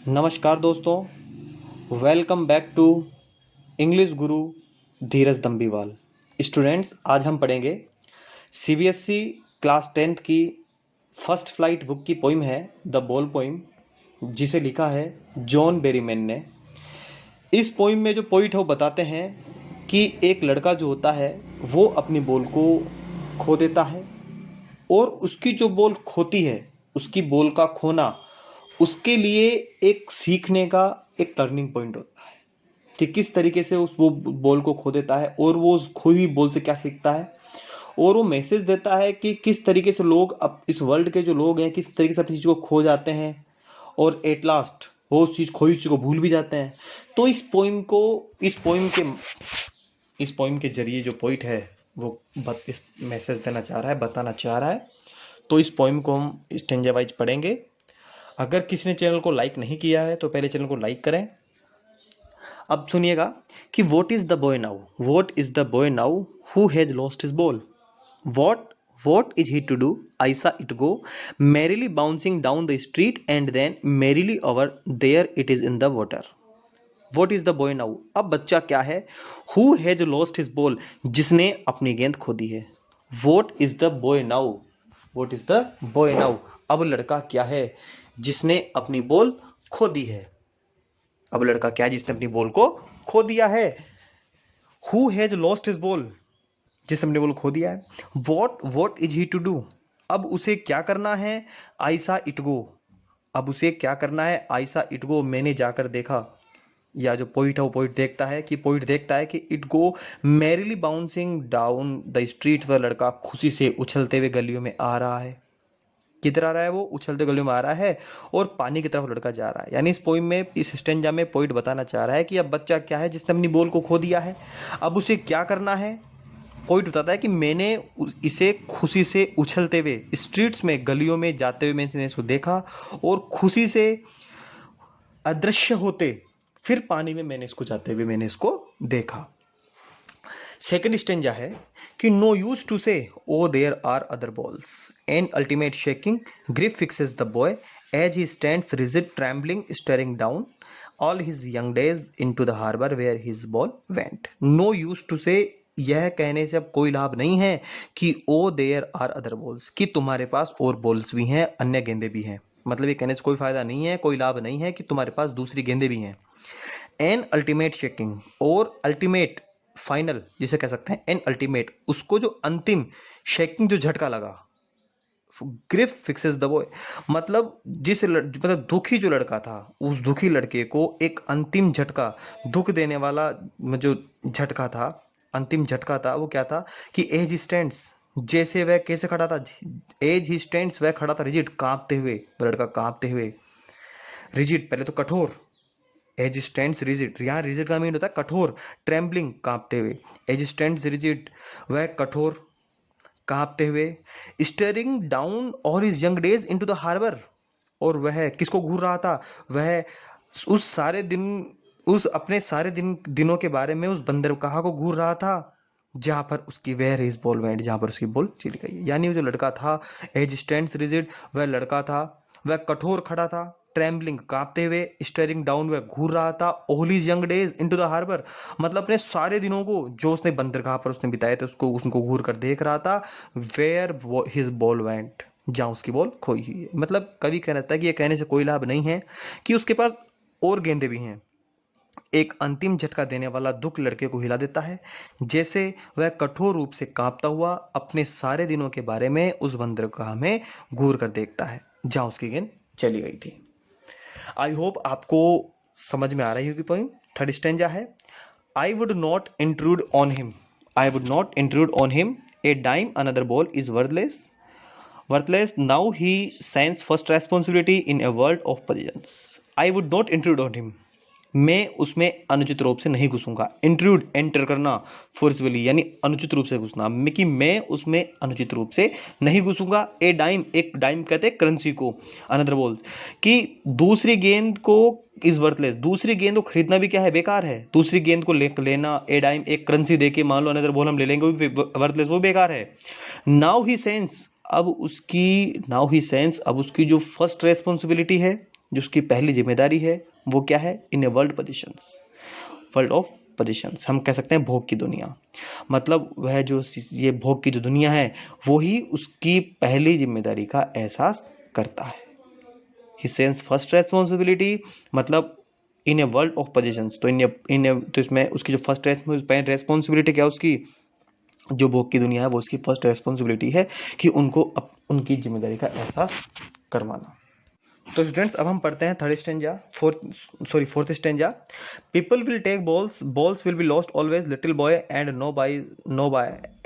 नमस्कार दोस्तों, welcome back to English Guru Dheeraj दम्बीवाल। Students, आज हम पढ़ेंगे सीबीएसई क्लास 10th की फर्स्ट फ्लाइट बुक की पोइम है द बॉल पोइम, जिसे लिखा है जॉन बेरीमैन ने। इस पोइम में जो पोइट है वो बताते हैं कि एक लड़का जो होता है वो अपनी बॉल को खो देता है और उसकी जो बॉल खोती है, उसकी बॉल का खोना उसके लिए एक सीखने का एक टर्निंग पॉइंट होता है कि किस तरीके से उस वो बॉल को खो देता है और वो उस खोई हुई बॉल से क्या सीखता है, और वो मैसेज देता है कि किस तरीके से लोग अब इस वर्ल्ड के जो लोग हैं किस तरीके से अपनी चीज़ को खो जाते हैं और एट लास्ट वो उस चीज़ खोई चीज़ को भूल भी जाते हैं। तो इस पोइम के जरिए जो पोइट है वो इस मैसेज देना चाह रहा है, बताना चाह रहा है। तो इस पोइम को हम स्टेंजा वाइज पढ़ेंगे। अगर किसी ने चैनल को लाइक नहीं किया है तो पहले चैनल को लाइक करें। अब सुनिएगा कि what is the boy now, what is the boy now who has lost his ball, what is he to do, I saw it go merrily bouncing down the street and then merrily over there it is in the water। What is the boy now, अब बच्चा क्या है, who has lost his ball, जिसने अपनी गेंद खो दी है। What is the boy now, what is the boy now, अब लड़का क्या है जिसने अपनी बॉल खो दी है। अब लड़का क्या है जिसने अपनी बॉल को खो दिया है। Who has lost his ball, जिसने अपनी बॉल खो दिया है। What is he to do, अब उसे क्या करना है। आई सा इट गो, अब उसे क्या करना है। आई सा इट गो, मैंने जाकर देखा। या जो पोइट है वो पोइट देखता है कि it go merrily bouncing down the street, वह लड़का खुशी से उछलते हुए गलियों में आ रहा है। किधर आ रहा है वो, उछलते गलियों में आ रहा है और पानी की तरफ लड़का जा रहा है। यानी इस पोइम में, इस स्टेंजा में पोइट बताना चाह रहा है कि अब बच्चा क्या है जिसने अपनी बॉल को खो दिया है, अब उसे क्या करना है। पोइट बताता है कि मैंने इसे खुशी से उछलते हुए स्ट्रीट्स में, गलियों में जाते हुए मैंने इसको देखा और खुशी से अदृश्य होते फिर पानी में मैंने इसको जाते हुए मैंने इसको देखा। सेकंड स्टेंजा है कि no use to say O there are other balls and ultimate shaking grip fixes the boy as he stands rigid trembling staring down all his young days into the harbour where his ball went. No use to say, यह कहने से अब कोई लाभ नहीं है कि ओ there are other balls, कि तुम्हारे पास और बॉल्स भी हैं, अन्य गेंदे भी हैं। मतलब ये कहने से कोई फायदा नहीं है, कोई लाभ नहीं है कि तुम्हारे पास दूसरी गेंदे भी हैं। एन अल्टीमेट शेकिंग, और अल्टीमेट फाइनल जिसे कह सकते हैं, एन अल्टीमेट, उसको जो अंतिम शेकिंग जो झटका लगा, ग्रिफ फिक्सेस द बॉय, मतलब मतलब दुखी जो लड़का था, उस दुखी लड़के को एक अंतिम झटका, दुख देने वाला जो झटका था, अंतिम झटका था, वो क्या था कि एज स्टैंड्स, जैसे वह कैसे खड़ा था, एज ही स्टैंड्स, वह खड़ा था रिजिड, कांपते हुए, लड़का कांपते हुए। रिजिड पहले तो कठोर, एज स्टैंड्स रिजिड, यहाँ रिजिड का मीन होता है कठोर, ट्रेम्बलिंग कांपते हुए, एज स्टैंड्स रिजिड, वह कठोर कांपते हुए, staring down all his young days into the harbour, और वह किसको घूर रहा था, वह उस सारे दिन, उस अपने सारे दिनों के बारे में उस बंदरगाह को घूर रहा था जहां पर उसकी वेयर हिज बॉल वेंट, जहां पर उसकी बॉल चली गई। यानी वो जो लड़का था एज स्टैंड्स रिजिड, वह लड़का था, वह कठोर खड़ा था, ट्रेम्बलिंग कांपते हुए, स्टेरिंग डाउन वह घूर रहा था, all his young days into the harbour, मतलब अपने सारे दिनों को जो उसने बंदरगाह पर उसने बिताए थे उसको घूर कर देख रहा था। वेयर हिज बॉल वेंट, जहां उसकी बॉल खोई हुई है। मतलब कवि कह रहा था कि ये कहने से कोई लाभ नहीं है कि उसके पास और गेंदे भी हैं। एक अंतिम झटका देने वाला दुख लड़के को हिला देता है, जैसे वह कठोर रूप से कांपता हुआ अपने सारे दिनों के बारे में उस बंदरगाह में घूर कर देखता है जहां उसकी गेंद चली गई थी। आई होप आपको समझ में आ रही होगी पोइम। थर्ड स्टेंजा है, I would not intrude on him, I would not intrude on him, a dime another ball is worthless now he sense first responsibility in a world of possessions. I would not intrude on him, मैं उसमें अनुचित रूप से नहीं घुसूंगा। Intrude, enter करना forcefully, यानी अनुचित रूप से घुसना, कि मैं उसमें अनुचित रूप से नहीं घुसूंगा। ए डाइम, एक डाइम कहते हैं करेंसी को, अनदर बॉल्स, कि दूसरी गेंद को इज वर्थलेस, दूसरी गेंद को खरीदना भी क्या है, बेकार है। दूसरी गेंद को लेना, ए डाइम एक करेंसी देके मान लो अनदर बॉल हम ले लेंगे, वो वर्थलेस, वो बेकार है। नाउ ही सेंस, अब उसकी जो फर्स्ट रेस्पॉन्सिबिलिटी है, जो उसकी पहली जिम्मेदारी है वो क्या है, in a world positions, world of positions, हम कह सकते हैं भोग की दुनिया। मतलब वह जो ये भोग की जो दुनिया है वो ही उसकी पहली जिम्मेदारी का एहसास करता है। ही सेंस फर्स्ट रेस्पॉन्सिबिलिटी, मतलब इन ए वर्ल्ड ऑफ पोजीशंस, तो इसमें उसकी जो फर्स्ट रेस्पॉन्सिबिलिटी क्या है उसकी, जो भोग की दुनिया है वो उसकी फर्स्ट रेस्पॉन्सिबिलिटी है कि उनको उनकी जिम्मेदारी का एहसास करवाना। तो स्टूडेंट्स अब हम पढ़ते हैं fourth stanza. People will take balls will be lost always, little boy and no buy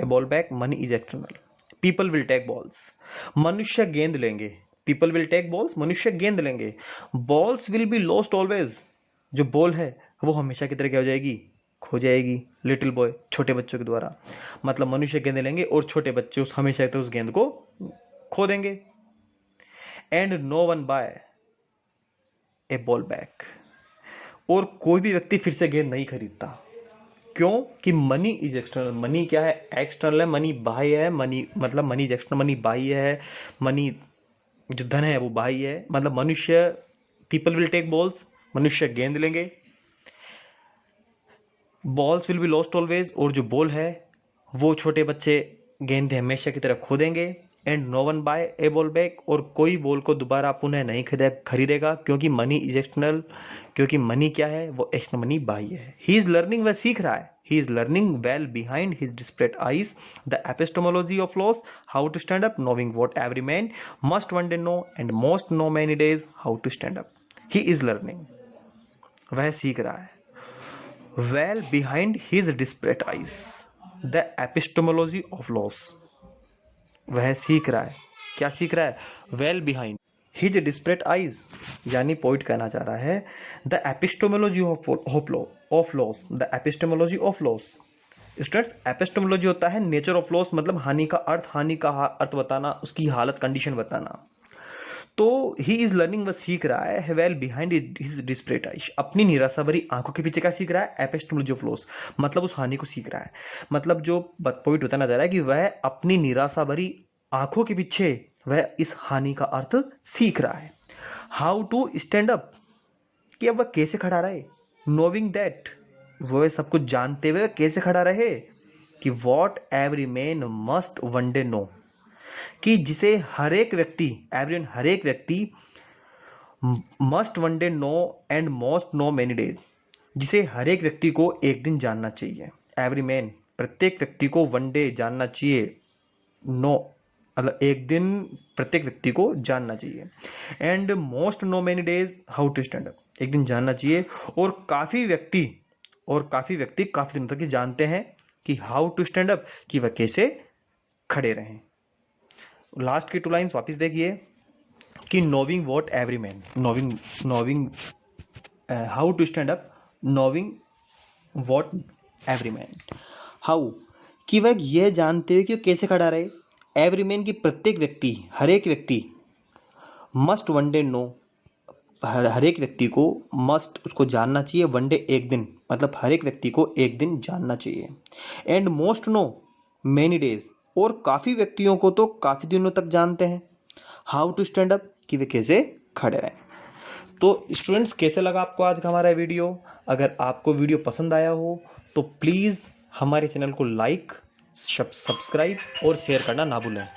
a ball back, money is external. People will take balls, मनुष्य गेंद लेंगे। पीपल विल टेक बॉल्स, मनुष्य गेंद लेंगे। Balls will be lost always, जो ball है वो हमेशा की तरह क्या हो जाएगी, खो जाएगी। लिटिल बॉय, छोटे बच्चों के द्वारा, मतलब मनुष्य गेंद लेंगे और छोटे बच्चे उस हमेशा उस गेंद को खो देंगे। And no one buy a ball back, और कोई भी व्यक्ति फिर से गेंद नहीं खरीदता। क्यों कि मनी इज एक्सटर्नल। मनी क्या है, एक्सटर्नल है, मनी बाह्य है। मनी मतलब मनी इज एक्सटर्नल, मनी बाह्य है, मनी जो धन है वो बाह्य है। मतलब मनुष्य, पीपल विल टेक बॉल्स, मनुष्य गेंद लेंगे। Balls will be lost always, और जो बॉल है वो छोटे बच्चे गेंद हमेशा की तरह खो देंगे। And no one buy a ball back, और कोई बॉल को दोबारा पुनः नहीं खरीदेगा, क्योंकि मनी इज एक्सटर्नल, क्योंकि मनी क्या है वो एक्सटर्नल, मनी बाह्य है। ही इज लर्निंग, वह सीख रहा है। He is learning well behind his displayed eyes the epistemology of loss, how to stand up, knowing what every man must one day know and most know many days how to stand up. He is learning, वह सीख रहा है। well behind his disparate eyes the epistemology of laws, वह सीख रहा है, क्या सीख रहा है, well behind his disparate eyes, यानी पॉइंट कहना चाह रहा है the epistemology of laws, the epistemology of laws। Students, epistemology होता है नेचर ऑफ लॉस, मतलब हानि का अर्थ बताना, उसकी हालत, कंडीशन बताना। तो ही इज लर्निंग, वह सीख रहा है well behind his displayed eyes, अपनी निराशा भरी आंखों के पीछे क्या सीख रहा है, एपिस्टेमोलॉजी ऑफ लॉस, मतलब उस हानि को सीख रहा है। मतलब जो पॉइंट बताना चाह रहा है कि वह अपनी निराशा भरी आंखों के पीछे वह इस हानि का अर्थ सीख रहा है। हाउ टू स्टैंड अप, कि अब वह कैसे खड़ा रहे। नोविंग दैट, वह सब कुछ जानते हुए कैसे खड़ा रहे, कि what every man must one day know, कि जिसे हर एक व्यक्ति, एवरीवन हर एक व्यक्ति, must one day know and most know many days, जिसे हर एक व्यक्ति को एक दिन जानना चाहिए। एवरी मैन, प्रत्येक व्यक्ति को वन डे जानना चाहिए, नो मतलब एक दिन प्रत्येक व्यक्ति को जानना चाहिए। And most know many days how to stand up, एक दिन जानना चाहिए। और काफ़ी व्यक्ति काफ़ी दिन तक जानते हैं कि हाउ टू स्टैंड अप, कि वह कैसे खड़े रहें। लास्ट की 2 लाइन्स वापस देखिए कि knowing what every man, knowing how to stand up, knowing what every man, how, कि वह यह जानते हुए कि कैसे खड़ा रहे। एवरी मैन, की प्रत्येक व्यक्ति, हर एक व्यक्ति, मस्ट वन डे नो, हर एक व्यक्ति को मस्ट, उसको जानना चाहिए, वन डे एक दिन, मतलब हर एक व्यक्ति को एक दिन जानना चाहिए। And most know many days, और काफ़ी व्यक्तियों को तो काफ़ी दिनों तक जानते हैं। हाउ टू स्टैंड अप, कि वे कैसे खड़े रहें। तो स्टूडेंट्स, कैसे लगा आपको आज का हमारा वीडियो। अगर आपको वीडियो पसंद आया हो तो प्लीज़ हमारे चैनल को लाइक, सब्सक्राइब और शेयर करना ना भूलें।